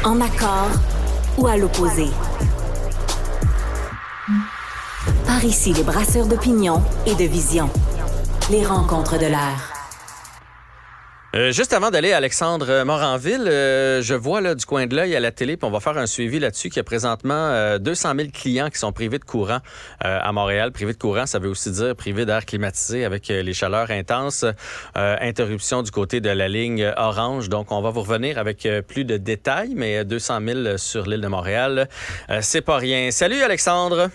En accord ou à l'opposé. Par ici, les brasseurs d'opinion et de vision. Les rencontres de l'air. Juste avant d'aller à Alexandre Moranville, je vois là, du coin de l'œil à la télé, puis on va faire un suivi là-dessus, qu'il y a présentement 200 000 clients qui sont privés de courant à Montréal. Privés de courant, ça veut aussi dire privés d'air climatisé avec les chaleurs intenses. Interruption du côté de la ligne orange. Donc, on va vous revenir avec plus de détails, mais 200 000 sur l'île de Montréal, c'est pas rien. Salut Alexandre!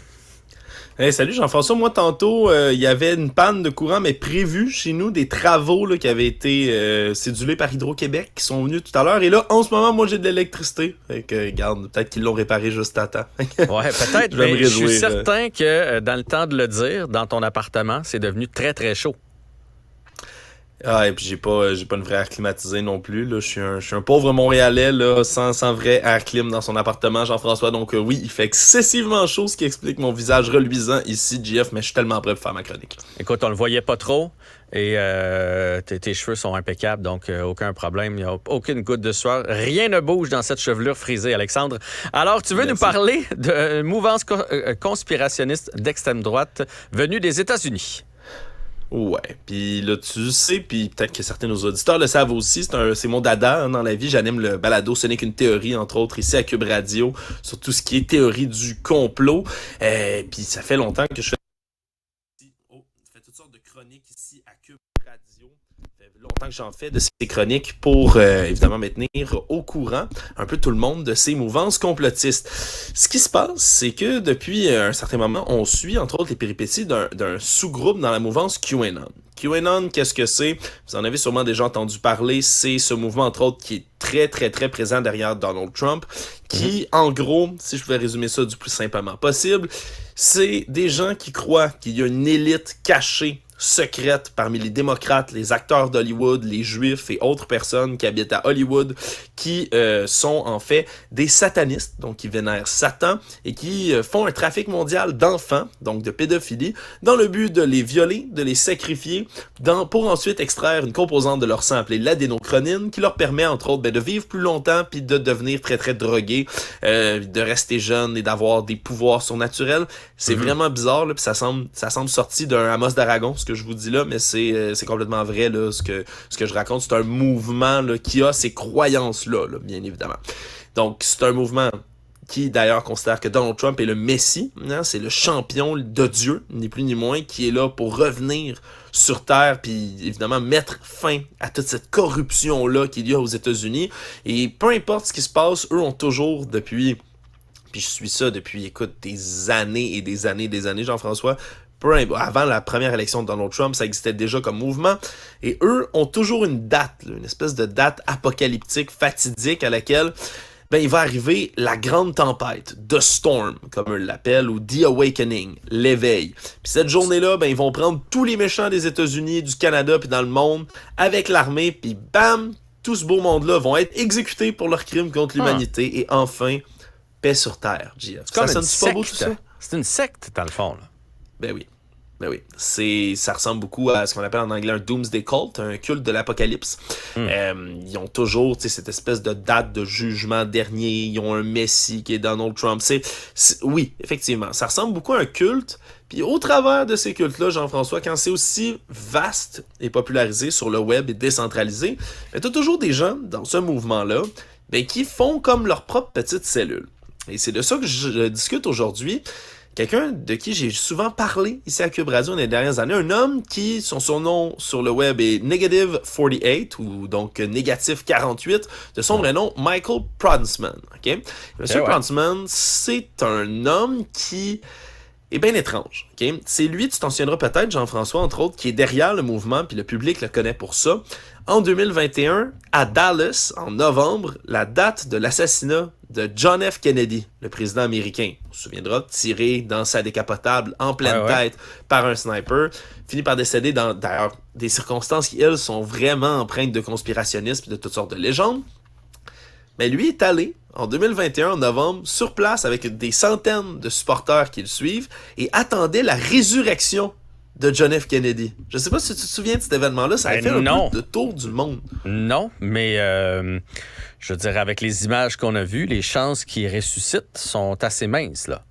Hey, salut Jean-François, moi tantôt il y avait une panne de courant mais prévue chez nous, des travaux là, qui avaient été cédulés par Hydro-Québec qui sont venus tout à l'heure et là en ce moment moi j'ai de l'électricité, fait que regarde, peut-être qu'ils l'ont réparé juste à temps. Ouais, peut-être, mais je suis certain que dans le temps de le dire, dans ton appartement, c'est devenu très très chaud. Ah, et puis j'ai pas une vraie air climatisée non plus, là. Je suis un pauvre Montréalais, là, sans vrai air clim dans son appartement, Jean-François. Donc oui, il fait excessivement chaud, ce qui explique mon visage reluisant ici, JF, mais je suis tellement prêt pour faire ma chronique. Écoute, on le voyait pas trop et tes cheveux sont impeccables, donc aucun problème. Il n'y a aucune goutte de sueur. Rien ne bouge dans cette chevelure frisée, Alexandre. Alors, tu veux nous parler d'une mouvance conspirationniste d'extrême droite venue des États-Unis? Ouais, puis là tu sais, puis peut-être que certains de nos auditeurs le savent aussi, c'est mon dada dans la vie, j'anime le balado Ce n'est qu'une théorie, entre autres ici à Cube Radio, sur tout ce qui est théorie du complot, puis ça fait longtemps que je fais toutes sortes de chroniques ici à Cube Radio. Ça fait longtemps que j'en fais de ces chroniques pour évidemment me tenir au courant un peu tout le monde de ces mouvances complotistes. Ce qui se passe, c'est que depuis un certain moment, on suit entre autres les péripéties d'un sous-groupe dans la mouvance QAnon. QAnon, qu'est-ce que c'est? Vous en avez sûrement déjà entendu parler. C'est ce mouvement, entre autres, qui est très, très, très présent derrière Donald Trump, qui, en gros, si je pouvais résumer ça du plus simplement possible, c'est des gens qui croient qu'il y a une élite cachée, secrète parmi les démocrates, les acteurs d'Hollywood, les juifs et autres personnes qui habitent à Hollywood, qui sont en fait des satanistes, donc qui vénèrent Satan et qui font un trafic mondial d'enfants, donc de pédophilie, dans le but de les violer, de les sacrifier, pour ensuite extraire une composante de leur sang appelée l'adénochronine, qui leur permet entre autres de vivre plus longtemps puis de devenir très très drogués, de rester jeunes et d'avoir des pouvoirs surnaturels. C'est vraiment bizarre, là, puis ça semble sorti d'un Amos d'Aragon, ce que je vous dis là, mais c'est complètement vrai là, ce que je raconte. C'est un mouvement là, qui a ces croyances-là, là, bien évidemment. Donc, c'est un mouvement qui d'ailleurs considère que Donald Trump est le Messie, hein, c'est le champion de Dieu, ni plus ni moins, qui est là pour revenir sur Terre, puis évidemment mettre fin à toute cette corruption-là qu'il y a aux États-Unis. Et peu importe ce qui se passe, eux ont toujours depuis... Puis je suis ça depuis, écoute, des années et des années et des années, Jean-François. Avant la première élection de Donald Trump, ça existait déjà comme mouvement. Et eux ont toujours une date, là, une espèce de date apocalyptique, fatidique, à laquelle il va arriver la grande tempête, The Storm, comme eux l'appellent, ou The Awakening, l'éveil. Puis cette journée-là, ils vont prendre tous les méchants des États-Unis, du Canada, puis dans le monde, avec l'armée, puis bam, tout ce beau monde-là vont être exécutés pour leurs crimes contre l'humanité. Et enfin... paix sur terre, JF. Ça sonne pas beau tout ça? C'est une secte, dans le fond, là. Ben oui. Ça ressemble beaucoup à ce qu'on appelle en anglais un doomsday cult, un culte de l'apocalypse. Ils ont toujours cette espèce de date de jugement dernier. Ils ont un messie qui est Donald Trump. Oui, effectivement, ça ressemble beaucoup à un culte. Puis au travers de ces cultes-là, Jean-François, quand c'est aussi vaste et popularisé sur le web et décentralisé, t'as toujours des gens dans ce mouvement-là qui font comme leur propre petite cellule. Et c'est de ça que je discute aujourd'hui. Quelqu'un de qui j'ai souvent parlé ici à Cube Radio les dernières années, un homme qui, son surnom sur le web est Negative48, ou donc Négatif 48, de son vrai nom, Michael Prondsman. Okay? Monsieur Prondsman, c'est un homme qui est bien étrange. Okay? C'est lui, tu t'en souviendras peut-être, Jean-François, entre autres, qui est derrière le mouvement, puis le public le connaît pour ça. En 2021, à Dallas, en novembre, la date de l'assassinat de John F. Kennedy, le président américain, on se souviendra, tiré dans sa décapotable en pleine tête par un sniper, finit par décéder dans, d'ailleurs, des circonstances qui, elles, sont vraiment empreintes de conspirationnisme et de toutes sortes de légendes. Mais lui est allé, en 2021, en novembre, sur place avec des centaines de supporters qui le suivent et attendait la résurrection de John F. Kennedy. Je sais pas si tu te souviens de cet événement-là, ça a fait un peu de tour du monde. Non, mais je veux dire, avec les images qu'on a vues, les chances qu'il ressuscite sont assez minces, là.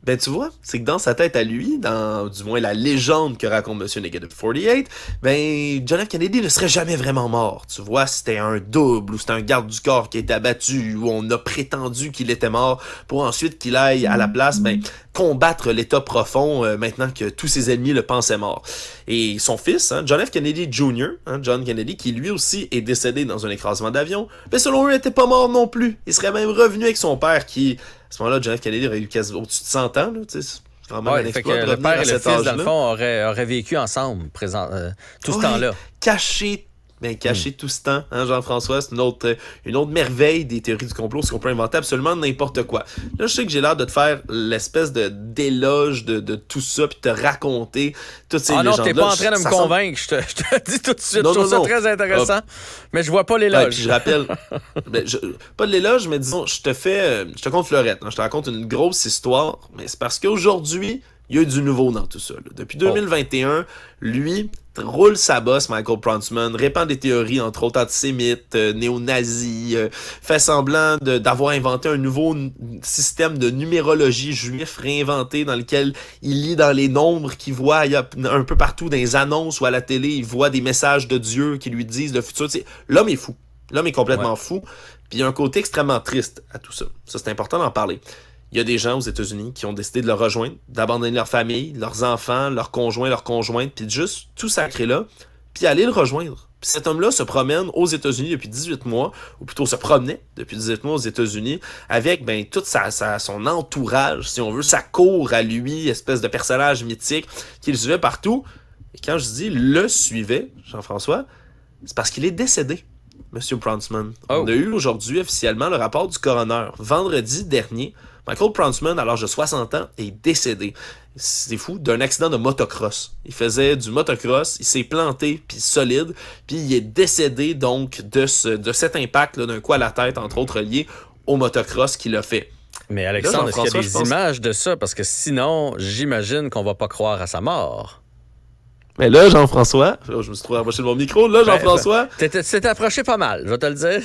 Ben, tu vois, c'est que dans sa tête à lui, dans du moins la légende que raconte Monsieur Negative 48, ben, John F. Kennedy ne serait jamais vraiment mort. Tu vois, c'était un double, ou c'était un garde du corps qui était abattu, ou on a prétendu qu'il était mort, pour ensuite qu'il aille à la place, ben, combattre l'État profond, maintenant que tous ses ennemis le pensaient mort. Et son fils, John F. Kennedy Jr., John Kennedy, qui lui aussi est décédé dans un écrasement d'avion, ben, selon eux, n'était pas mort non plus. Il serait même revenu avec son père qui... À ce moment-là, John F. Kennedy aurait eu quasi au-dessus de 100 ans. Là, c'est quand même un exploit de le père et le fils, âge-là. dans le fond, auraient vécu ensemble tout ce temps-là. Caché tout ce temps, Jean-François, c'est une autre merveille des théories du complot, c'est qu'on peut inventer absolument n'importe quoi. Là, je sais que j'ai l'air de te faire l'espèce d'éloge de tout ça, puis te raconter toutes ces légendes-là. Ah non, t'es pas en train de me convaincre, je te dis tout de suite. Je trouve ça très intéressant, mais je vois pas l'éloge. Puis je rappelle, pas de l'éloge, mais disons, je te conte Fleurette, je te raconte une grosse histoire, mais c'est parce qu'aujourd'hui, il y a eu du nouveau dans tout ça. Là. Depuis 2021, lui roule sa bosse, Michael Prontsman, répand des théories, entre autres antisémites, néo-nazis, fait semblant d'avoir inventé un nouveau système de numérologie juif réinventé dans lequel il lit dans les nombres qu'il voit il y a un peu partout dans les annonces ou à la télé, il voit des messages de Dieu qui lui disent le futur. T'sais, l'homme est fou. L'homme est complètement fou. Puis il y a un côté extrêmement triste à tout ça. Ça, c'est important d'en parler. Il y a des gens aux États-Unis qui ont décidé de le rejoindre, d'abandonner leur famille, leurs enfants, leurs conjoints, leurs conjointes, puis juste tout sacrer là, puis aller le rejoindre. Puis cet homme-là se promène aux États-Unis depuis 18 mois, ou plutôt se promenait depuis 18 mois aux États-Unis, avec ben tout son entourage, si on veut, sa cour à lui, espèce de personnage mythique qu'il suivait partout. Et quand je dis le suivait, Jean-François, c'est parce qu'il est décédé. Monsieur Prontsman. On a eu aujourd'hui officiellement le rapport du coroner. Vendredi dernier, Michael Prontsman, à l'âge de 60 ans, est décédé. C'est fou, d'un accident de motocross. Il faisait du motocross, il s'est planté, puis solide, puis il est décédé donc de cet impact là, d'un coup à la tête, entre autres lié au motocross qu'il a fait. Mais Alexandre, est-ce qu'il y a des images de ça? Parce que sinon, j'imagine qu'on va pas croire à sa mort. Mais là, Jean-François, je me suis trop approché de mon micro. Là, Jean-François... T'es approché pas mal, je vais te le dire.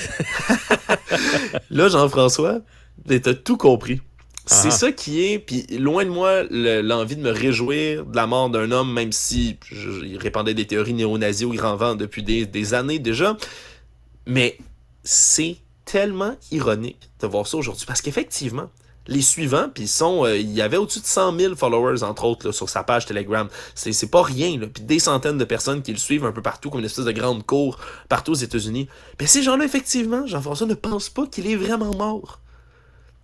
Là, Jean-François, t'as tout compris. C'est ça qui est, puis loin de moi, l'envie de me réjouir de la mort d'un homme, même si il répandait des théories néo-nazis au grand vent depuis des années déjà. Mais c'est tellement ironique de voir ça aujourd'hui, parce qu'effectivement, les suivants, puis il y avait au-dessus de 100 000 followers, entre autres, là, sur sa page Telegram. C'est pas rien, là. Puis des centaines de personnes qui le suivent un peu partout, comme une espèce de grande cour, partout aux États-Unis. Mais ces gens-là, effectivement, Jean-François ne pense pas qu'il est vraiment mort.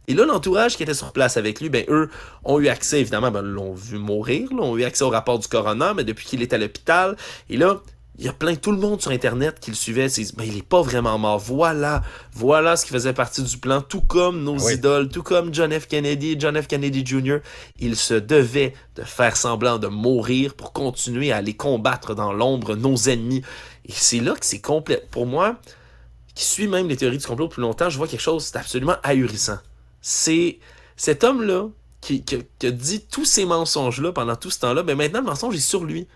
Et là, l'entourage qui était sur place avec lui, ben eux ont eu accès, évidemment, l'ont vu mourir, là, ont eu accès au rapport du coroner, mais depuis qu'il est à l'hôpital. Et là, il y a tout le monde sur Internet qui le suivait. Il est pas vraiment mort. Voilà ce qui faisait partie du plan. Tout comme nos idoles, tout comme John F. Kennedy Jr., il se devait de faire semblant de mourir pour continuer à aller combattre dans l'ombre nos ennemis. Et c'est là que c'est complet. Pour moi, qui suis même les théories du complot depuis longtemps, je vois quelque chose d'absolument ahurissant. C'est cet homme-là qui a dit tous ces mensonges-là pendant tout ce temps-là, mais maintenant le mensonge est sur lui.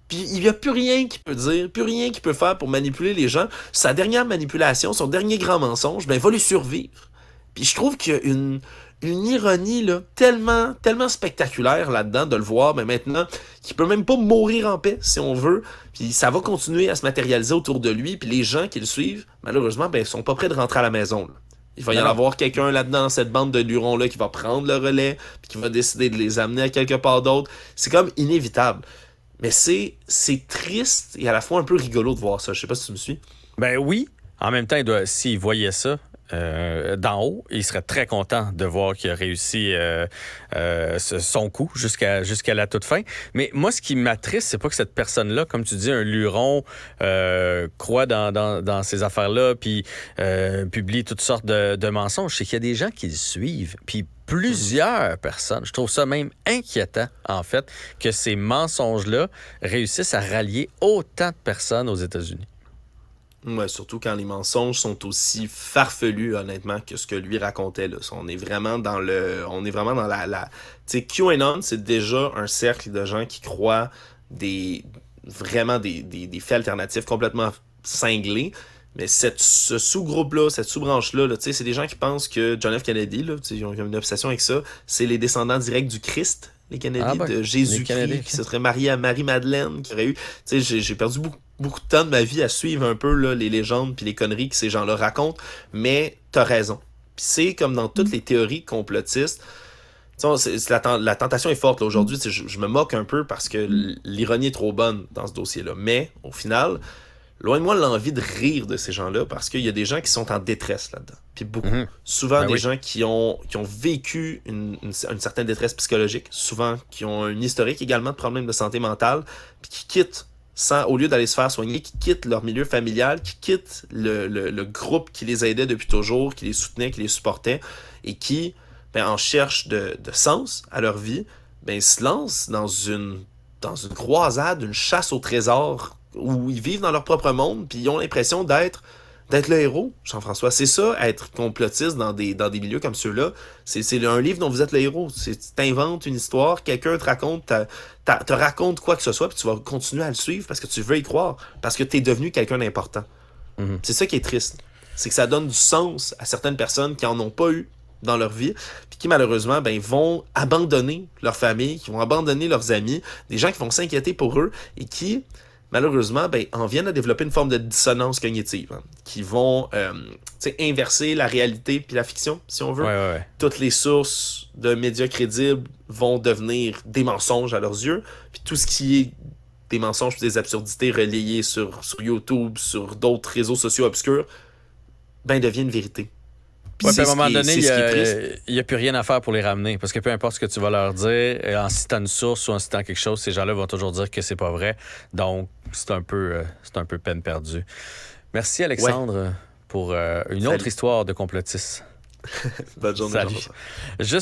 Puis il n'y a plus rien qu'il peut dire, plus rien qu'il peut faire pour manipuler les gens. Sa dernière manipulation, son dernier grand mensonge, ben va lui survivre. Puis je trouve qu'il y a une ironie là, tellement spectaculaire là-dedans de le voir, mais maintenant, qu'il peut même pas mourir en paix, si on veut. Puis ça va continuer à se matérialiser autour de lui, puis les gens qui le suivent, malheureusement, ben sont pas prêts de rentrer à la maison, là. Il va y en avoir quelqu'un là-dedans, dans cette bande de lurons-là, qui va prendre le relais, puis qui va décider de les amener à quelque part d'autre. C'est comme inévitable. Mais c'est triste et à la fois un peu rigolo de voir ça. Je sais pas si tu me suis. Ben oui. En même temps, s'il voyait ça d'en haut, il serait très content de voir qu'il a réussi son coup jusqu'à la toute fin. Mais moi, ce qui m'attriste, c'est pas que cette personne-là, comme tu dis, un luron, croit dans ces affaires-là, puis publie toutes sortes de mensonges. C'est qu'il y a des gens qui le suivent, puis plusieurs personnes. Je trouve ça même inquiétant, en fait, que ces mensonges-là réussissent à rallier autant de personnes aux États-Unis. Ouais, surtout quand les mensonges sont aussi farfelus, honnêtement, que ce que lui racontait, là. On est vraiment dans tu sais, QAnon, c'est déjà un cercle de gens qui croient vraiment des faits alternatifs complètement cinglés. Mais ce sous-groupe-là, cette sous-branche-là, là, tu sais, c'est des gens qui pensent que John F. Kennedy, là, tu sais, ils ont une obsession avec ça, c'est les descendants directs du Christ, les Kennedy, de Jésus-Christ, qui se serait marié à Marie-Madeleine, qui aurait eu... Tu sais, j'ai perdu beaucoup de temps de ma vie à suivre un peu là, les légendes puis les conneries que ces gens-là racontent, mais t'as raison. Puis c'est comme dans toutes les théories complotistes, la tentation est forte là, aujourd'hui, je me moque un peu parce que l'ironie est trop bonne dans ce dossier-là, mais au final... Loin de moi l'envie de rire de ces gens-là parce qu'il y a des gens qui sont en détresse là-dedans. Puis beaucoup. Souvent des gens qui ont vécu une certaine détresse psychologique, souvent qui ont un historique également de problèmes de santé mentale, puis qui quittent, au lieu d'aller se faire soigner, qui quittent leur milieu familial, qui quittent le groupe qui les aidait depuis toujours, qui les soutenait, qui les supportait, et qui, en cherche de sens à leur vie, se lancent dans une croisade, une chasse au trésor où ils vivent dans leur propre monde, puis ils ont l'impression d'être le héros, Jean-François. C'est ça, être complotiste dans des milieux comme ceux-là. C'est un livre dont vous êtes le héros. Tu t'inventes une histoire, quelqu'un te raconte quoi que ce soit, puis tu vas continuer à le suivre parce que tu veux y croire, parce que tu es devenu quelqu'un d'important. C'est ça qui est triste. C'est que ça donne du sens à certaines personnes qui en ont pas eu dans leur vie, puis qui malheureusement vont abandonner leur famille, qui vont abandonner leurs amis, des gens qui vont s'inquiéter pour eux, et qui... malheureusement, en viennent à développer une forme de dissonance cognitive, qui vont inverser la réalité puis la fiction, si on veut. Ouais. Toutes les sources de médias crédibles vont devenir des mensonges à leurs yeux, puis tout ce qui est des mensonges et des absurdités relayées sur YouTube, sur d'autres réseaux sociaux obscurs, devient une vérité. Puis à un moment donné, il n'y a plus rien à faire pour les ramener. Parce que peu importe ce que tu vas leur dire, en citant une source ou en citant quelque chose, ces gens-là vont toujours dire que c'est pas vrai. Donc, c'est un peu peine perdue. Merci, Alexandre, pour une autre histoire de complotisme. Bonne journée. Salut.